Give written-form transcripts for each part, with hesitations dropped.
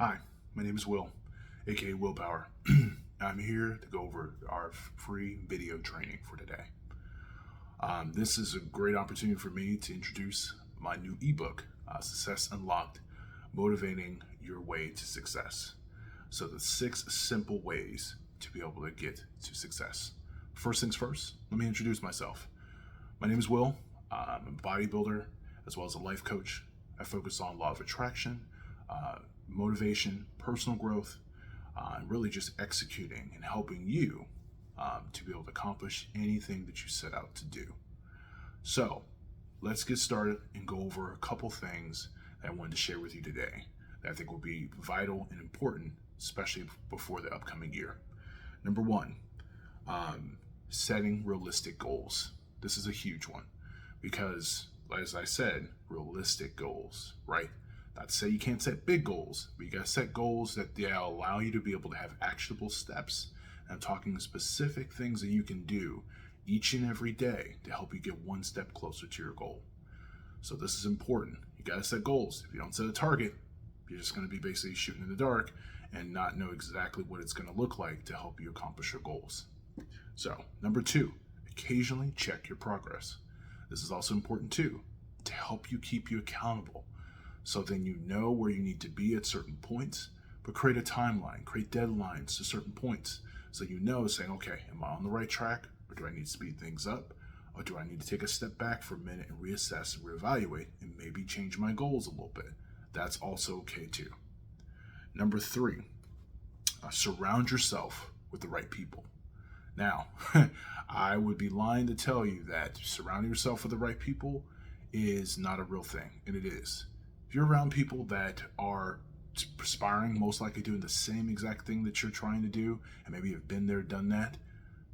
Hi, my name is Will, aka Willpower. I'm here to go over our free video training for today. This is a great opportunity for me to introduce my new ebook, Success Unlocked, Motivating Your Way to Success. So the 6 simple ways to be able to get to success. First things first, let me introduce myself. My name is Will. I'm a bodybuilder as well as a life coach. I focus on law of attraction, motivation, personal growth, and really just executing and helping you to be able to accomplish anything that you set out to do. So let's get started and go over a couple things that I wanted to share with you today that I think will be vital and important, especially before the upcoming year. Number one, setting realistic goals. This is a huge one because, as I said, realistic goals, right? Not to say you can't set big goals, but you got to set goals that allow you to be able to have actionable steps. And I'm talking specific things that you can do each and every day to help you get one step closer to your goal. So this is important. You got to set goals. If you don't set a target, you're just going to be basically shooting in the dark and not know exactly what it's going to look like to help you accomplish your goals. So, number 2, occasionally check your progress. This is also important too, to help you keep you accountable. So then you know where you need to be at certain points, but create a timeline, create deadlines to certain points. So you know, saying, okay, am I on the right track? Or do I need to speed things up? Or do I need to take a step back for a minute and reassess and reevaluate and maybe change my goals a little bit? That's also okay too. Number 3, surround yourself with the right people. Now, I would be lying to tell you that surrounding yourself with the right people is not a real thing, and it is. If you're around people that are aspiring, most likely doing the same exact thing that you're trying to do, and maybe have been there, done that,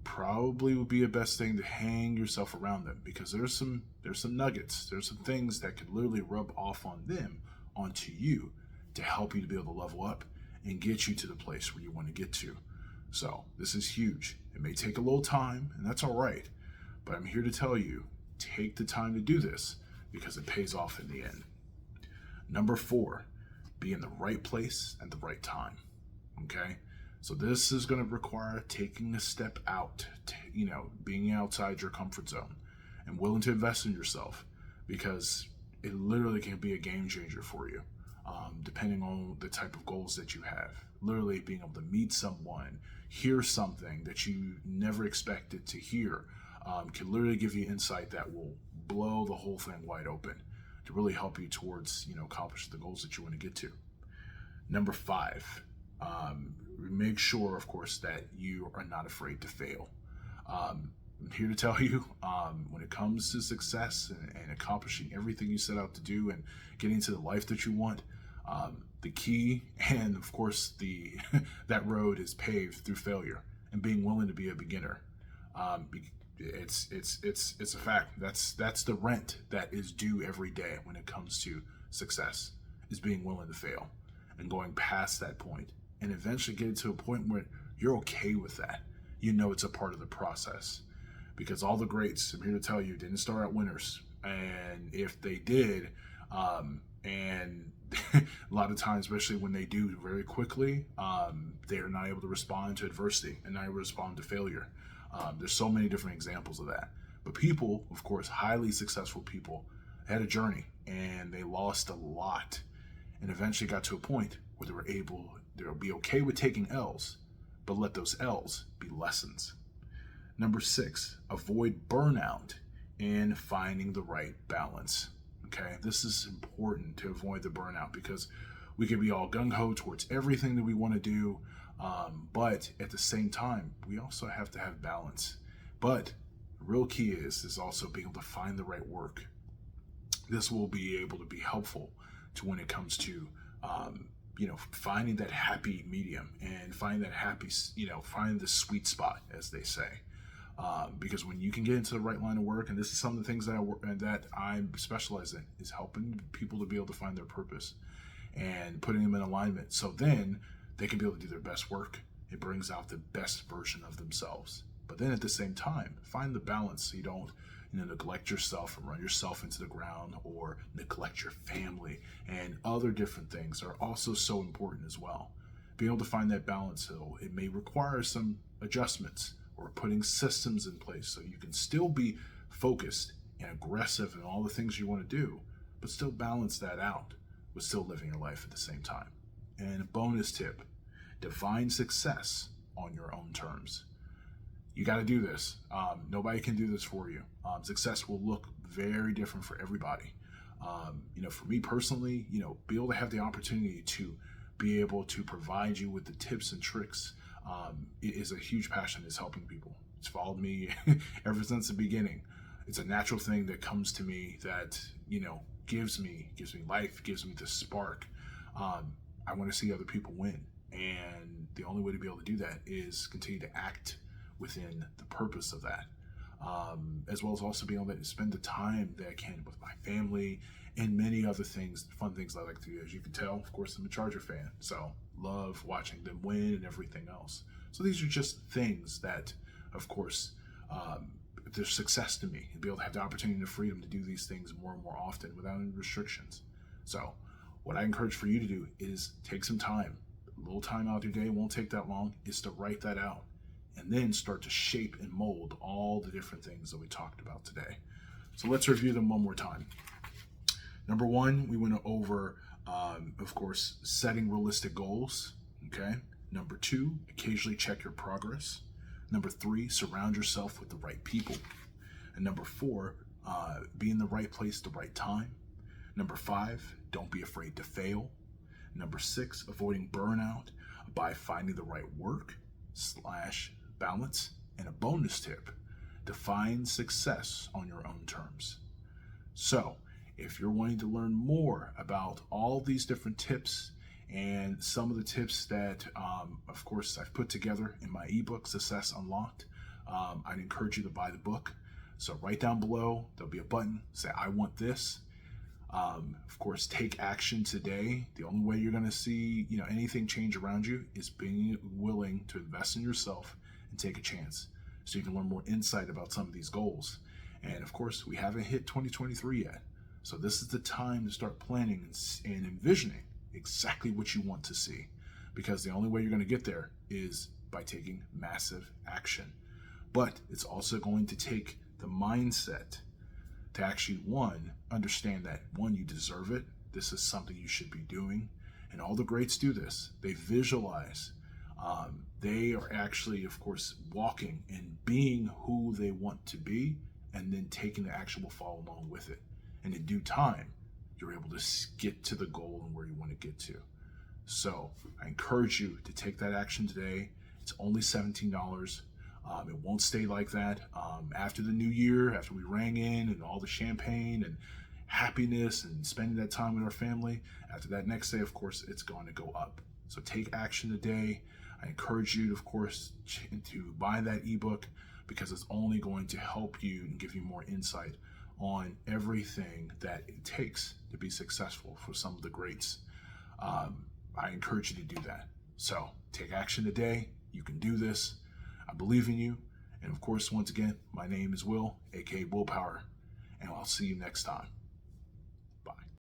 probably would be a best thing to hang yourself around them, because there's some nuggets, there's some things that could literally rub off on them onto you to help you to be able to level up and get you to the place where you want to get to. So this is huge. It may take a little time, and that's all right, but I'm here to tell you, take the time to do this because it pays off in the end. Number 4, be in the right place at the right time. Okay? So this is going to require taking a step out, being outside your comfort zone and willing to invest in yourself, because it literally can be a game changer for you, depending on the type of goals that you have. Literally being able to meet someone, hear something that you never expected to hear, can literally give you insight that will blow the whole thing wide open to really help you towards, accomplish the goals that you want to get to. Number 5, make sure, of course, that you are not afraid to fail. I'm here to tell you, when it comes to success and accomplishing everything you set out to do and getting to the life that you want, the key and, of course, that road is paved through failure and being willing to be a beginner. It's a fact. That's the rent that is due every day when it comes to success, is being willing to fail and going past that point and eventually getting to a point where you're okay with that. You know it's a part of the process, because all the greats, I'm here to tell you, didn't start out winners. And if they did, and a lot of times, especially when they do very quickly, they are not able to respond to adversity and not able to respond to failure. There's so many different examples of that. But people, of course, highly successful people, had a journey and they lost a lot and eventually got to a point where they were able to be okay with taking L's, but let those L's be lessons. Number 6, avoid burnout and finding the right balance. Okay, this is important to avoid the burnout, because we can be all gung-ho towards everything that we want to do, but at the same time, we also have to have balance. But the real key is also being able to find the right work. This will be able to be helpful to when it comes to, finding that happy medium and finding that finding the sweet spot, as they say. Because when you can get into the right line of work, and this is some of the things that I specialize in, is helping people to be able to find their purpose and putting them in alignment, so then they can be able to do their best work. It brings out the best version of themselves. But then at the same time, find the balance so you don't, neglect yourself and run yourself into the ground, or neglect your family, and other different things are also so important as well. Being able to find that balance, so it may require some adjustments or putting systems in place so you can still be focused and aggressive in all the things you want to do, but still balance that out with still living your life at the same time. And a bonus tip: define success on your own terms. You got to do this. Nobody can do this for you. Success will look very different for everybody. For me personally, be able to have the opportunity to be able to provide you with the tips and tricks it is a huge passion. Is helping people. It's followed me ever since the beginning. It's a natural thing that comes to me that gives me life, gives me the spark. I want to see other people win, and the only way to be able to do that is continue to act within the purpose of that, as well as also being able to spend the time that I can with my family and many other things, fun things I like to do. As you can tell, of course, I'm a Charger fan, so love watching them win and everything else. So these are just things that, of course, there's success to me, and be able to have the opportunity and the freedom to do these things more and more often without any restrictions. So what I encourage for you to do is take some time, a little time out of your day, won't take that long, is to write that out, and then start to shape and mold all the different things that we talked about today. So let's review them one more time. Number one, we went over, of course, setting realistic goals. Okay. Number two, occasionally check your progress. Number three, surround yourself with the right people. And number four, be in the right place at the right time. Number five, don't be afraid to fail. Number six, avoiding burnout by finding the right work / balance. And a bonus tip: define success on your own terms. So if you're wanting to learn more about all these different tips and some of the tips that, of course, I've put together in my ebook, Success Unlocked, I'd encourage you to buy the book. So right down below, there'll be a button, say, I want this. Of course, take action today. The only way you're going to see, anything change around you is being willing to invest in yourself and take a chance, so you can learn more insight about some of these goals. And of course, we haven't hit 2023 yet. So this is the time to start planning and envisioning exactly what you want to see, because the only way you're going to get there is by taking massive action. But it's also going to take the mindset to actually, understand that, you deserve it. This is something you should be doing. And all the greats do this. They visualize. They are actually, of course, walking and being who they want to be, and then taking the action will follow along with it. And in due time, you're able to get to the goal and where you want to get to. So I encourage you to take that action today. It's only $17. It won't stay like that. After the new year, after we rang in and all the champagne and happiness and spending that time with our family, after that next day, of course, it's going to go up. So take action today. I encourage you, of course, to buy that ebook, because it's only going to help you and give you more insight on everything that it takes to be successful for some of the greats. I encourage you to do that. So take action today. You can do this. I believe in you. And of course, once again, my name is Will, aka Willpower, and I'll see you next time.